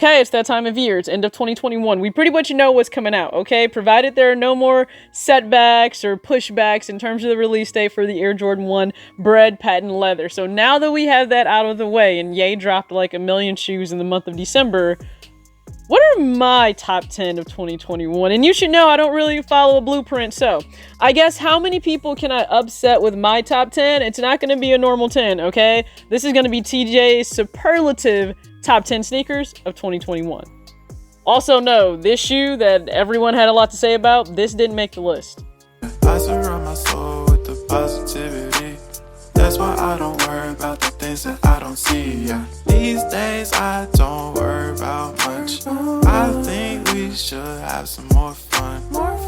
Okay, it's that time of year. It's end of 2021. We pretty much know what's coming out, okay? Provided there are no more setbacks or pushbacks in terms of the release date for the Air Jordan 1 Bread Patent Leather. So now that we have that out of the way, and Ye dropped like 1 million shoes in the month of December, what are my top 10 of 2021? And you should know I don't really follow a blueprint, so I guess how many people can I upset with my top 10? It's not going to be a normal 10, okay? This is going to be TJ's superlative top 10 sneakers of 2021. Also know, this shoe that everyone had a lot to say about, this didn't make the list. I surround my soul with the positivity. That's why I don't worry about the things that I don't see. Yeah. These days I don't worry about much. I think we should have some more fun.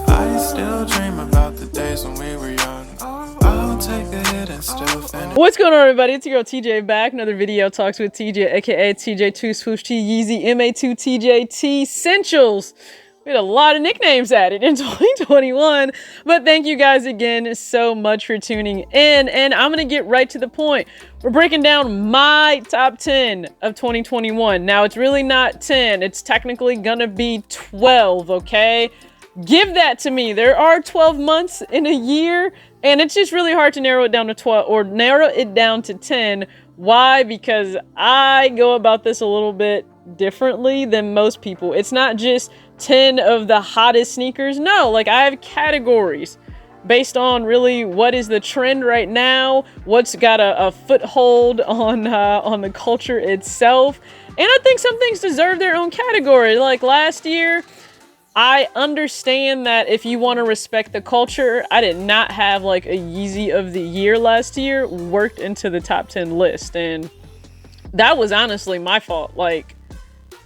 I still dream about the days when we were young. I'll take a hit and still finish. What's going on, everybody? It's your girl TJ back. Another video talks with TJ, aka TJ2 Swoosh T Yeezy MA2 TJT Essentials. We had a lot of nicknames added in 2021, but thank you guys again so much for tuning in, and I'm gonna get right to the point. We're breaking down my top 10 of 2021. Now, it's really not 10, it's technically gonna be 12, okay? Give that to me. There are 12 months in a year, and it's just really hard to narrow it down to 12 or narrow it down to 10. Why? Because I go about this a little bit differently than most people. It's not just 10 of the hottest sneakers. No, like I have categories based on really what is the trend right now, what's got a foothold on the culture itself. And I think some things deserve their own category. Like last year, I understand that if you want to respect the culture, I did not have like a Yeezy of the year last year worked into the top 10 list. And that was honestly my fault. Like,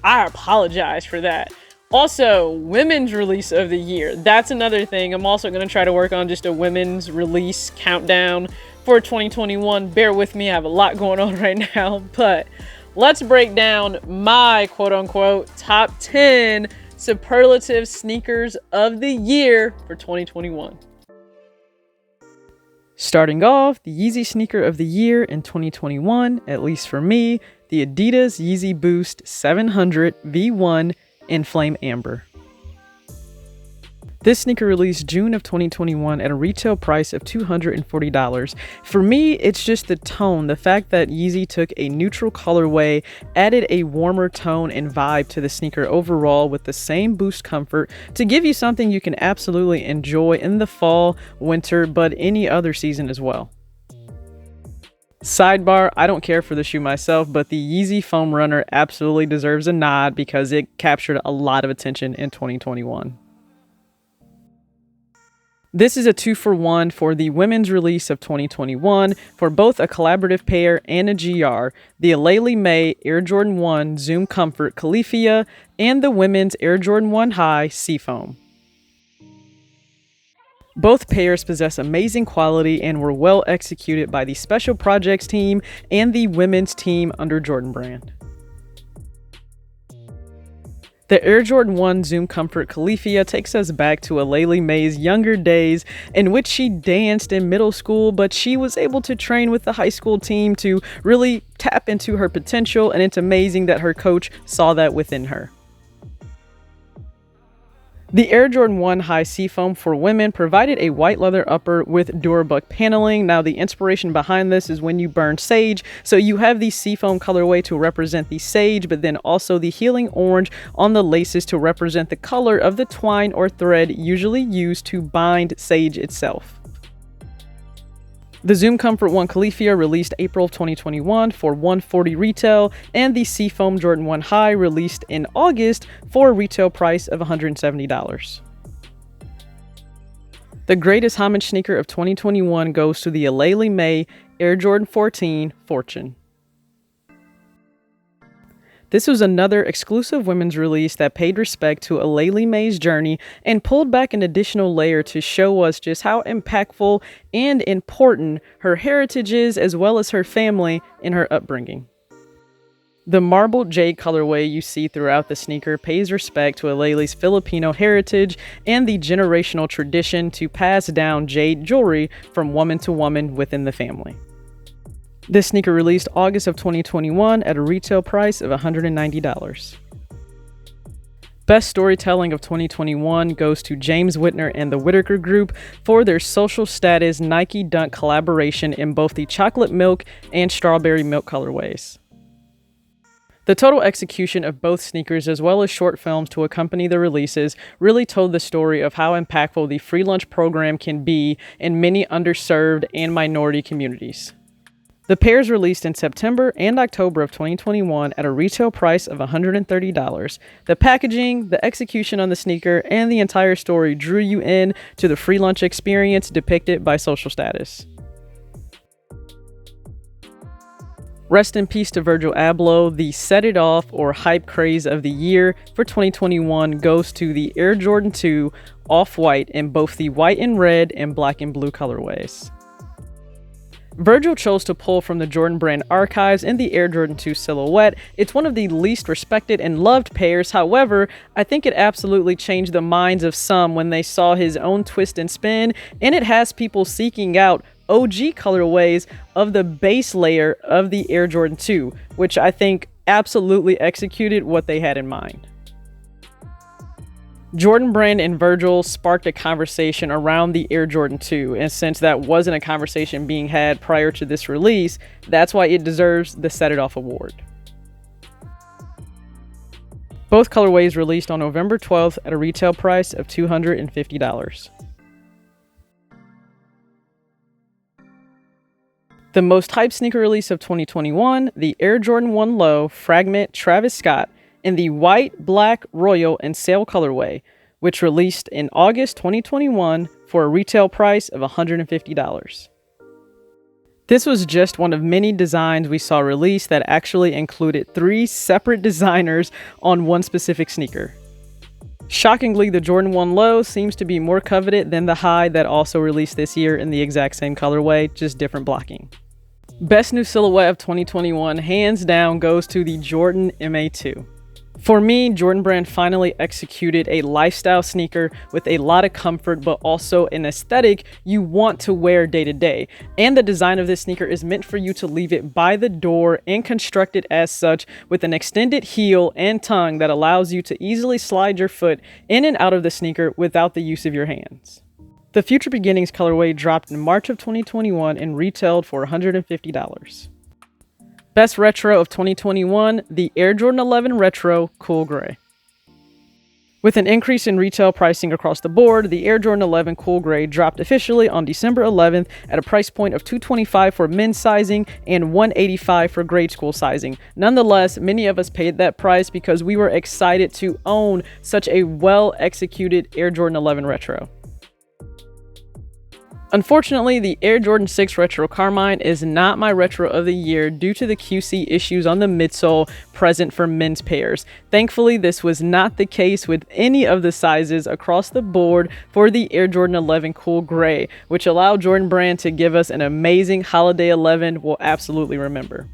I apologize for that. Also, women's release of the year. That's another thing. I'm also going to try to work on just a women's release countdown for 2021. Bear with me. I have a lot going on right now. But let's break down my quote-unquote top 10 superlative sneakers of the year for 2021. Starting off, the Yeezy sneaker of the year in 2021, at least for me, the Adidas Yeezy Boost 700 V1 in Flame Amber. This sneaker released June of 2021 at a retail price of $240. For me, it's just the tone. The fact that Yeezy took a neutral colorway, added a warmer tone and vibe to the sneaker overall with the same Boost comfort to give you something you can absolutely enjoy in the fall, winter, but any other season as well. Sidebar, I don't care for the shoe myself, but the Yeezy Foam Runner absolutely deserves a nod because it captured a lot of attention in 2021. This is a 2-for-1 for the women's release of 2021 for both a collaborative pair and a GR, the Aleli May Air Jordan 1 Zoom Comfort Califia and the women's Air Jordan 1 High Seafoam. Both pairs possess amazing quality and were well executed by the Special Projects team and the women's team under Jordan Brand. The Air Jordan 1 Zoom Comfort Califia takes us back to Aleli May's younger days in which she danced in middle school, but she was able to train with the high school team to really tap into her potential, and it's amazing that her coach saw that within her. The Air Jordan 1 High Seafoam for women provided a white leather upper with Durabuck paneling. Now, the inspiration behind this is when you burn sage, so you have the seafoam colorway to represent the sage, but then also the healing orange on the laces to represent the color of the twine or thread usually used to bind sage itself. The Zoom Comfort 1 Califia released April of 2021 for $140 retail, and the Seafoam Jordan 1 High released in August for a retail price of $170. The greatest homage sneaker of 2021 goes to the Aleli May Air Jordan 14 Fortune. This was another exclusive women's release that paid respect to Aleli May's journey and pulled back an additional layer to show us just how impactful and important her heritage is, as well as her family and her upbringing. The marble jade colorway you see throughout the sneaker pays respect to Aleli's Filipino heritage and the generational tradition to pass down jade jewelry from woman to woman within the family. This sneaker released August of 2021 at a retail price of $190. Best Storytelling of 2021 goes to James Whitner and the Whitaker Group for their Social Status Nike Dunk collaboration in both the chocolate milk and strawberry milk colorways. The total execution of both sneakers, as well as short films to accompany the releases, really told the story of how impactful the free lunch program can be in many underserved and minority communities. The pairs released in September and October of 2021 at a retail price of $130. The packaging, the execution on the sneaker, and the entire story drew you in to the free lunch experience depicted by Social Status. Rest in peace to Virgil Abloh. The Set It Off or Hype Craze of the year for 2021 goes to the Air Jordan 2 Off-White in both the white and red and black and blue colorways. Virgil chose to pull from the Jordan brand archives in the Air Jordan 2 silhouette. It's one of the least respected and loved pairs. However, I think it absolutely changed the minds of some when they saw his own twist and spin, and it has people seeking out OG colorways of the base layer of the Air Jordan 2, which I think absolutely executed what they had in mind. Jordan Brand and Virgil sparked a conversation around the Air Jordan 2, and since that wasn't a conversation being had prior to this release, that's why it deserves the Set It Off award. Both colorways released on November 12th at a retail price of $250. The most hyped sneaker release of 2021, the Air Jordan 1 Low Fragment Travis Scott in the white, black, royal, and sail colorway, which released in August 2021 for a retail price of $150. This was just one of many designs we saw released that actually included 3 separate designers on one specific sneaker. Shockingly, the Jordan 1 Low seems to be more coveted than the high that also released this year in the exact same colorway, just different blocking. Best new silhouette of 2021 hands down goes to the Jordan MA2. For me, Jordan Brand finally executed a lifestyle sneaker with a lot of comfort, but also an aesthetic you want to wear day to day. And the design of this sneaker is meant for you to leave it by the door and constructed as such with an extended heel and tongue that allows you to easily slide your foot in and out of the sneaker without the use of your hands. The Future Beginnings colorway dropped in March of 2021 and retailed for $150. Best Retro of 2021, the Air Jordan 11 Retro Cool Gray. With an increase in retail pricing across the board, the Air Jordan 11 Cool Gray dropped officially on December 11th at a price point of $225 for men's sizing and $185 for grade school sizing. Nonetheless, many of us paid that price because we were excited to own such a well-executed Air Jordan 11 Retro. Unfortunately, the Air Jordan 6 Retro Carmine is not my retro of the year due to the QC issues on the midsole present for men's pairs. Thankfully, this was not the case with any of the sizes across the board for the Air Jordan 11 Cool Gray, which allowed Jordan Brand to give us an amazing holiday 11 we'll absolutely remember.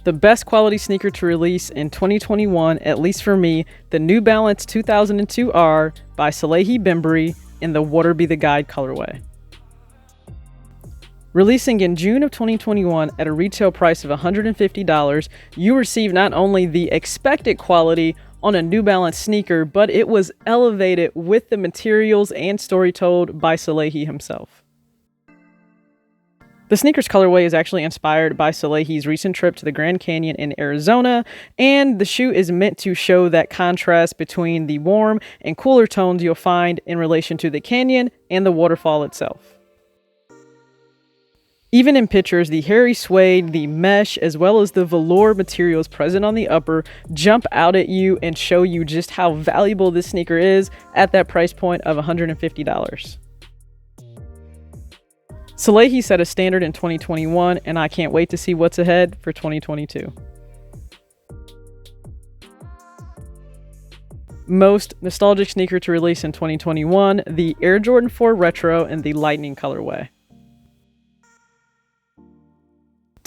The best quality sneaker to release in 2021, at least for me, the New Balance 2002R by Salehi Bembury in the Water Be the Guide colorway. Releasing in June of 2021 at a retail price of $150, you receive not only the expected quality on a New Balance sneaker, but it was elevated with the materials and story told by Salehi himself. The sneaker's colorway is actually inspired by Salehi's recent trip to the Grand Canyon in Arizona, and the shoe is meant to show that contrast between the warm and cooler tones you'll find in relation to the canyon and the waterfall itself. Even in pictures, the hairy suede, the mesh, as well as the velour materials present on the upper jump out at you and show you just how valuable this sneaker is at that price point of $150. Salehi set a standard in 2021, and I can't wait to see what's ahead for 2022. Most nostalgic sneaker to release in 2021, the Air Jordan 4 Retro in the Lightning colorway.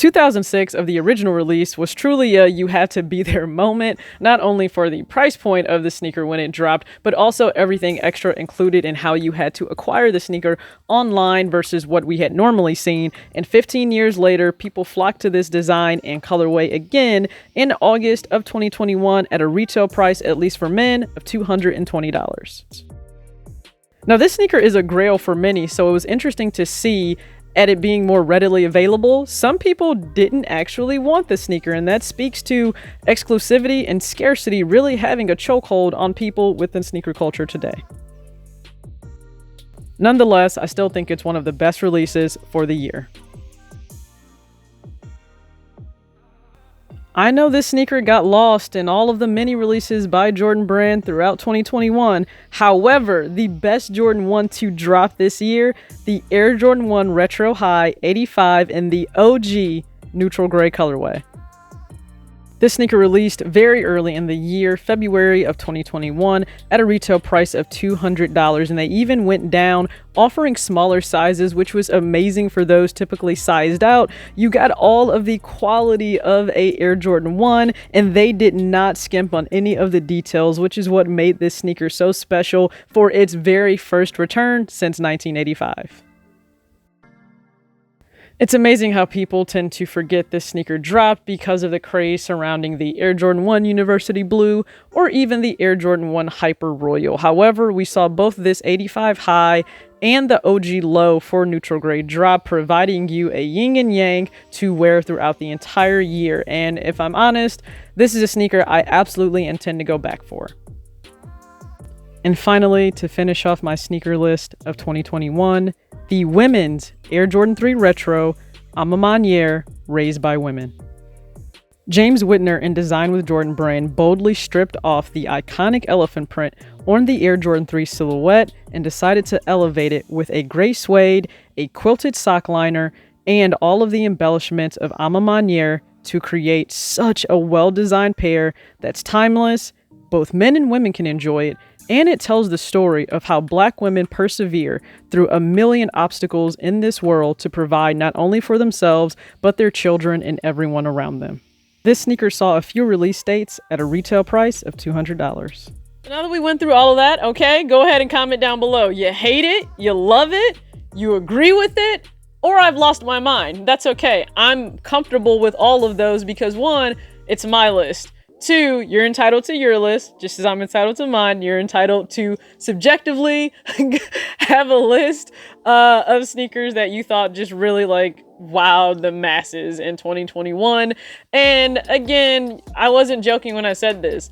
2006 of the original release was truly a you had to be there moment, not only for the price point of the sneaker when it dropped, but also everything extra included in how you had to acquire the sneaker online versus what we had normally seen. And 15 years later, people flocked to this design and colorway again in August of 2021 at a retail price, at least for men, of $220. Now, this sneaker is a grail for many, so it was interesting to see at it being more readily available, some people didn't actually want the sneaker, and that speaks to exclusivity and scarcity really having a chokehold on people within sneaker culture today. Nonetheless, I still think it's one of the best releases for the year. I know this sneaker got lost in all of the mini releases by Jordan Brand throughout 2021. However, the best Jordan 1 to drop this year, the Air Jordan 1 Retro High 85 in the OG neutral gray colorway. This sneaker released very early in the year, February of 2021, at a retail price of $200, and they even went down, offering smaller sizes, which was amazing for those typically sized out. You got all of the quality of a Air Jordan 1, and they did not skimp on any of the details, which is what made this sneaker so special for its very first return since 1985. It's amazing how people tend to forget this sneaker dropped because of the craze surrounding the Air Jordan 1 University Blue or even the Air Jordan 1 Hyper Royal. However, we saw both this 85 high and the OG low for neutral gray drop, providing you a yin and yang to wear throughout the entire year. And if I'm honest, this is a sneaker I absolutely intend to go back for. And finally, to finish off my sneaker list of 2021, the women's Air Jordan 3 Retro A Ma Maniere Raised by Women. James Whitner in Design with Jordan Brand boldly stripped off the iconic elephant print on the Air Jordan 3 silhouette and decided to elevate it with a gray suede, a quilted sock liner, and all of the embellishments of A Ma Maniere to create such a well-designed pair that's timeless. Both men and women can enjoy it, and it tells the story of how Black women persevere through a million obstacles in this world to provide not only for themselves, but their children and everyone around them. This sneaker saw a few release dates at a retail price of $200. Now that we went through all of that, okay, go ahead and comment down below. You hate it, you love it, you agree with it, or I've lost my mind. That's okay. I'm comfortable with all of those because one, it's my list. Two, you're entitled to your list, just as I'm entitled to mine. You're entitled to subjectively have a list of sneakers that you thought just really like wowed the masses in 2021. And again, I wasn't joking when I said this.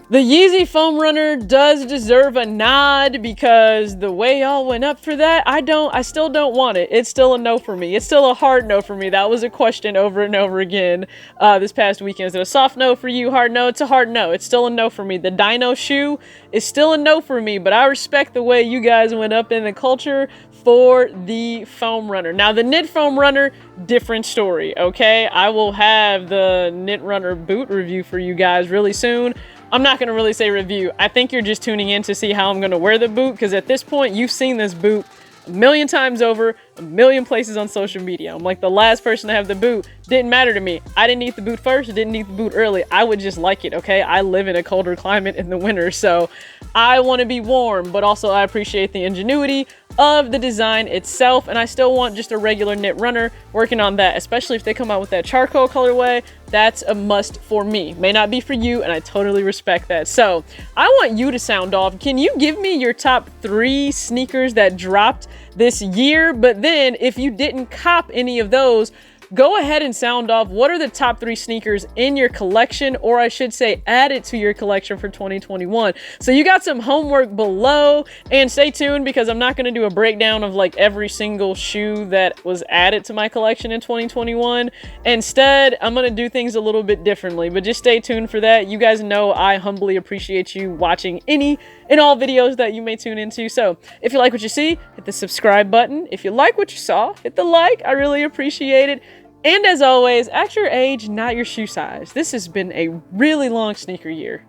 The Yeezy Foam Runner does deserve a nod because the way y'all went up for that, I still don't want it. It's still a no for me. It's still a hard no for me. That was a question over and over again this past weekend. Is it a soft no for you? Hard no? It's a hard no. It's still a no for me. The Dino shoe is still a no for me, but I respect the way you guys went up in the culture for the Foam Runner. Now, the Knit Foam Runner, different story, okay? I will have the Knit Runner boot review for you guys really soon. I'm not going to really say review. I think you're just tuning in to see how I'm going to wear the boot, because at this point, you've seen this boot a million times over, a million places on social media. I'm like the last person to have the boot. Didn't matter to me. I didn't need the boot first, didn't need the boot early. I would just like it, okay? I live in a colder climate in the winter, so I want to be warm, but also I appreciate the ingenuity of the design itself, and I still want just a regular knit runner. Working on that, especially if they come out with that charcoal colorway. That's a must for me. May not be for you, and I totally respect that. So I want you to sound off. Can you give me your top 3 sneakers that dropped this year? But then if you didn't cop any of those, go ahead and sound off. What are the top 3 sneakers in your collection, or I should say add it to your collection for 2021? So you got some homework below, and stay tuned because I'm not going to do a breakdown of like every single shoe that was added to my collection in 2021. Instead, I'm going to do things a little bit differently, but just stay tuned for that. You guys know I humbly appreciate you watching any and all videos that you may tune into. So if you like what you see, hit the subscribe button. If you like what you saw, hit the like. I really appreciate it. And as always, act your age, not your shoe size. This has been a really long sneaker year.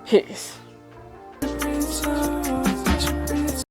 Peace.